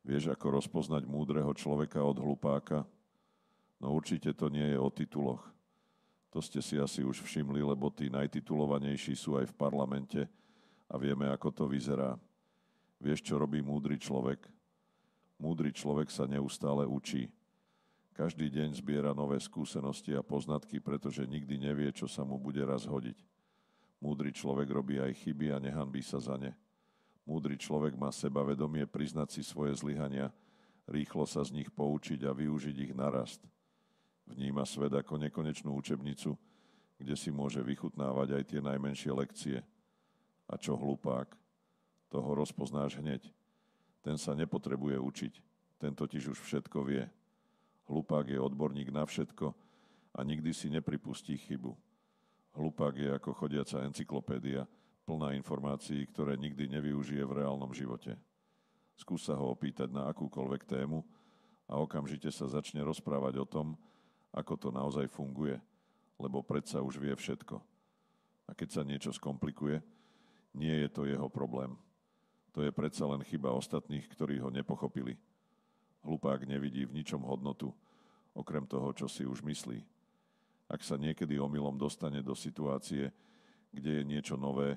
Vieš, ako rozpoznať múdreho človeka od hlupáka? No určite to nie je o tituloch. To ste si asi už všimli, lebo tí najtitulovanejší sú aj v parlamente a vieme, ako to vyzerá. Vieš, čo robí múdry človek? Múdry človek sa neustále učí. Každý deň zbiera nové skúsenosti a poznatky, pretože nikdy nevie, čo sa mu bude raz hodiť. Múdry človek robí aj chyby a nehanbí sa za ne. Múdry človek má sebavedomie priznať si svoje zlyhania, rýchlo sa z nich poučiť a využiť ich na rast. Vníma svet ako nekonečnú učebnicu, kde si môže vychutnávať aj tie najmenšie lekcie. A čo hlupák? Toho rozpoznáš hneď. Ten sa nepotrebuje učiť. Ten totiž už všetko vie. Hlupák je odborník na všetko a nikdy si nepripustí chybu. Hlupák je ako chodiaca encyklopédia, plná informácií, ktoré nikdy nevyužije v reálnom živote. Skús sa ho opýtať na akúkoľvek tému a okamžite sa začne rozprávať o tom, ako to naozaj funguje, lebo predsa už vie všetko. A keď sa niečo skomplikuje, nie je to jeho problém. To je predsa len chyba ostatných, ktorí ho nepochopili. Hlupák nevidí v ničom hodnotu, okrem toho, čo si už myslí. Ak sa niekedy omylom dostane do situácie, kde je niečo nové,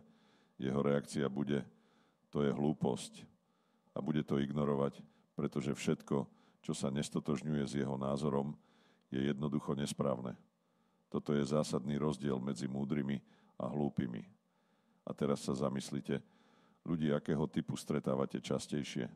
jeho reakcia bude, to je hlúposť. A bude to ignorovať, pretože všetko, čo sa nestotožňuje s jeho názorom, je jednoducho nesprávne. Toto je zásadný rozdiel medzi múdrymi a hlúpymi. A teraz sa zamyslite, ľudí akého typu stretávate častejšie?